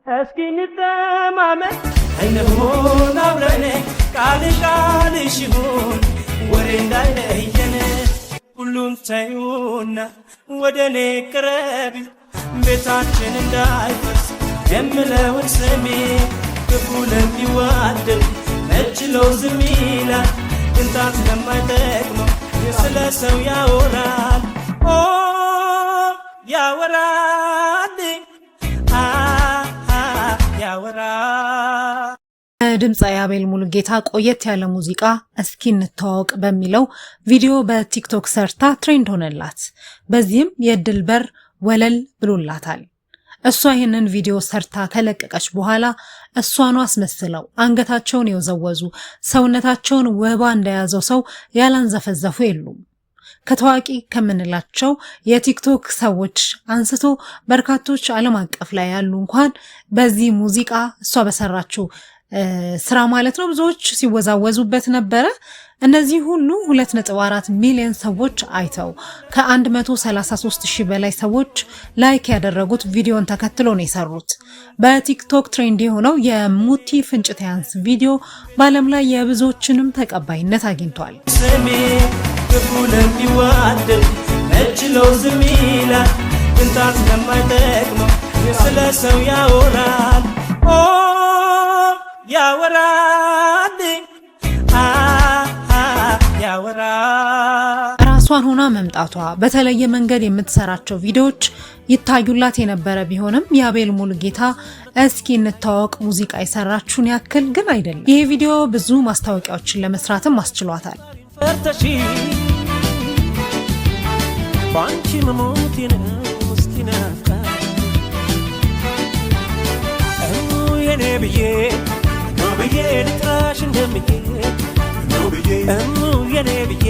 اسكي نتمامن انهون ابرني قال شهون ورين دايلهين ሁሉን ታዩና ወደኔ ቅረቢ ቤታችን እንዳይፈርስ የምለውን ስሚ ክፉ ለሚዋደድ እችለው ዝም ይላል እንታት ለማይጠቅመው ስለ ሰው ያወራል ያወራል ያወራል ድምጻዊ አቤል ሙሉጌታ ቆየት ያለ ሙዚቃ እስኪ እንተዋወቅ በሚለው ቪዲዮ በቲክቶክ ሰርታ ትሬንድ ሆነላት። በዚህም የድል በር ወለል ብሎላታል። እሷ ይህንን ቪዲዮ ሰርታ ከለቀቀች በኋላ እሷኑ አስመስለው አንገታቸውን የወዘወዙ ሰውነታቸውን ወባ እንደያዘው ሰው ያላንዘፈዘፉ የሉም። ከታዋቂ ከምንላቸው የቲክቶክ ሰዎች አንስቶ በርካቶች ዓለም አቀፍ ላይ ያሉ እንኳን በዚህ ሙዚቃ እሷ በሰራችው ስራ ማለት ነው ብዙዎች ሲወዛወዙበት ነበረ። እነዚህ ሁሉ 2.4 ሚሊዮን ሰዎች አይተው ከ133,000 በላይ ሰዎች ላይክ ያደረጉት ቪዲዮን ተከትሎ ነው የሰሩት። በቲክቶክ ትሬንድ የሆነው የሙቲ ፍንጭታያንስ ቪዲዮ በዓለም ላይ የብዙዎችንም ተቀባይነት አግኝቷል። ስሜ ክፉለም ይዋደድ እችለው ዝም ይላል እንታት ለማይጠቅመው ስለ ሰው ያወራል ያወራል ያወራል። ራሷን ሆና መምጣቷ በተለየ መንገድ የምትሰራቸው ቪዲዮዎች ይታዩላት የነበረ ቢሆንም የአቤል ሙሉጌታ እስኪ እንተዋወቅ ሙዚቃ የሰራችውን ያክል ግን አይደለም። ይሄ ቪዲዮ ብዙ ማስታወቂያዎችን ለመስራትም አስችሏታል። ባንቺ መሞቴን ውስቲናካ የኔ ብዬ ብዬ ልጥራሽ እንደምዬ የኔ ብዬ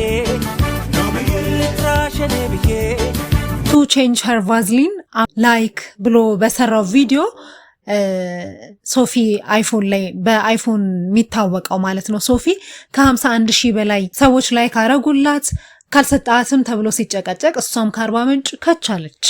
ልጥራሽ የኔ ብዬ ቱ ቼንጅ ሄር ቫዝሊን ላይክ ብሎ በሰራው ቪዲዮ ሶፊ አይፎን ላይ በአይፎን የሚታወቀው ማለት ነው ሶፊ ከ51,000 በላይ ሰዎች ላይክ አረጉላት። ካልሰጣትም ተብሎ ሲጨቀጨቅ እሷም ከአርባ ምንጭ ከቻለች።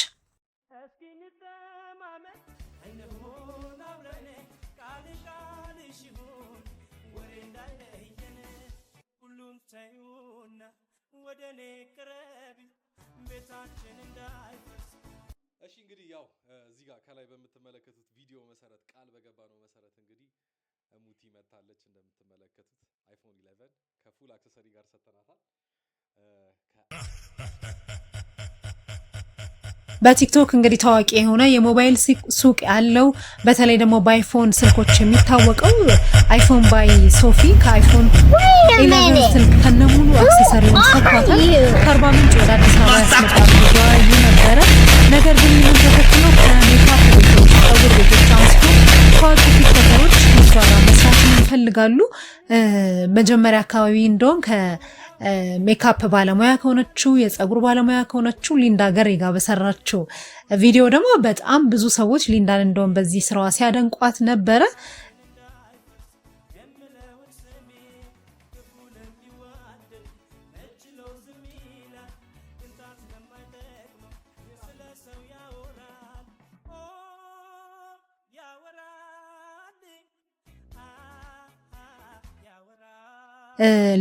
እሺ እንግዲህ ያው እዚህ ጋር ከላይ በምትመለከቱት ቪዲዮ መሰረት ቃል በገባነው መሰረት እንግዲህ ሙቲ መታለች። እንደምትመለከቱት አይፎን 11 ከፉል አክሰሰሪ ጋር ሰተናታል። በቲክቶክ እንግዲህ ታዋቂ የሆነ የሞባይል ሱቅ ያለው በተለይ ደግሞ በአይፎን ስልኮች የሚታወቀው አይፎን ባይ ሶፊ ከአይፎን 11 ስልክ ከነሙሉ አክሰሰሪውን ሰጥቷታል። ከአርባ ምንጭ ወደ አዲስ አበባ ያስመጣው ቪዲዮ ነበረ። ነገር ግን ምን ተከትሎ ከሜካፕ ቤቶች ፀጉር ቤቶች አንስቶ ታዋቂ ቲክቶከሮች ጋር መስራት ይፈልጋሉ። መጀመሪያ አካባቢ እንደውም ሜካፕ ባለሙያ ከሆነችው የፀጉር ባለሙያ ከሆነችው ሊንዳ ገሪ ጋር በሰራችው ቪዲዮ ደግሞ በጣም ብዙ ሰዎች ሊንዳን እንደውም በዚህ ስራዋ ሲያደንቋት ነበረ።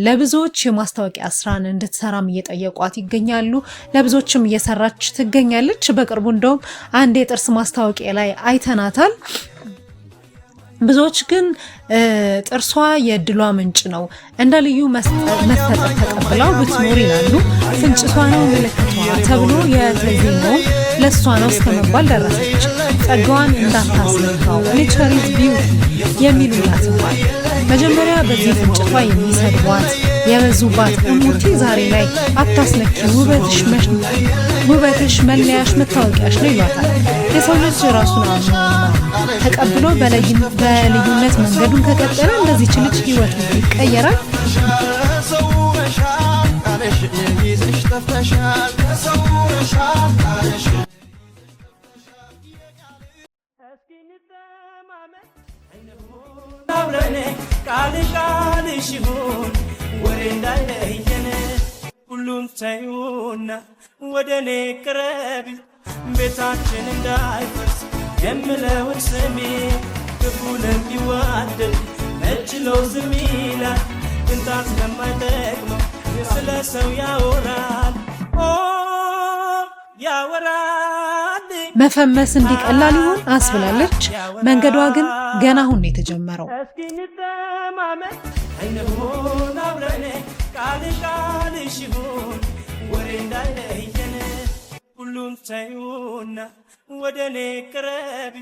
ለብዙዎች የማስታወቂያ ስራን እንድትሰራም እየጠየቋት ይገኛሉ። ለብዙዎችም እየሰራች ትገኛለች። በቅርቡ እንደውም አንድ የጥርስ ማስታወቂያ ላይ አይተናታል። ብዙዎች ግን ጥርሷ የድሏ ምንጭ ነው እንደ ልዩ መፈጠር ተቀብለው ብትኖር ይላሉ። ፍንጭቷ ነው ምልክቷ ተብሎ የተዜመው ለሷ ነው እስከመባል ደረሰች። ጸጋዋን እንዳታስነካው ኔቸሪት ቢዩቲ የሚሉላት እንኳን መጀመሪያ በዚህ ፍንጭቷ የሚሰድቧት የበዙባት ሙቲ ዛሬ ላይ አታስነኪ ውበትሽ መለያሽ መታወቂያሽ ነው ይሏታል። የሰው ልጅ ራሱን አምኖና ተቀብሎ በልዩነት መንገዱን ከቀጠለ እንደዚህ ልጅ ህይወቱ ይቀየራል። ሁሉን ታዩና ወደኔ ቅረቢ ቤታችን እንዳይፈርስ የምለውን ስሚ መችሎ ዝም ይላል ቅንጣት ለማይጠቅመው ስለ ሰው ያወራል ያወራል። መፈመስ እንዲቀላል ይሆን አስብላለች። መንገዷ ግን ገና አሁን ነው የተጀመረው። እስኪ እንተማመን አይነሆን አብረን ቃልሽ ይሁን ወሬ እንዳይለየን ሁሉን ተይውና ወደኔ ቅረቢ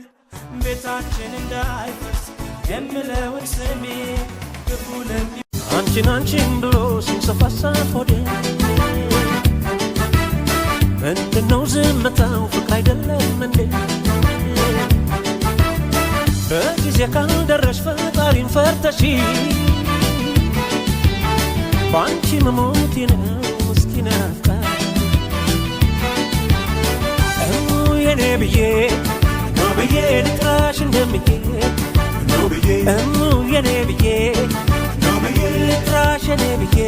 ቤታችን እንዳይፈርስ የምለውን ስሜ ክፉ ለሚ አንቺን ብሎ ሲንሰፋሰፍ ሆዴ ምንድነው ዝምታው ፍቅር አይደለም እንዴ? በጊዜ ካልደረሽ ፈጣሪን ፈርተሽ በአንቺ መሞቴ ነው እስኪ ናፍቃ የኔ ብዬ ነው ብዬ ልጥራሽ እንደምዬ ነው ብዬ የኔ ብዬ ነው ብዬ ልጥራሽ የኔ ብዬ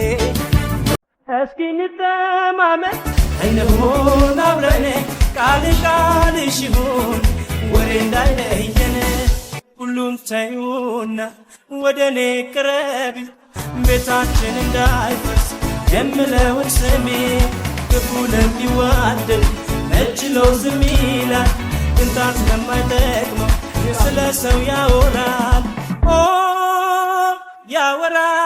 እስኪ እንተማመን አይነሆን አብረን ቃልሽ ይሁን ወሬ እንዳይለየን ሁሉን ተይውና ወደኔ ቅረቢ ቤታችን እንዳይፈርስ የምለውን ስሜ ክፉ ለሚዋደድ መችሎ ዝም ይላል ቅንጣት ለማይጠቅመው ስለ ሰው ያወራል ያወራል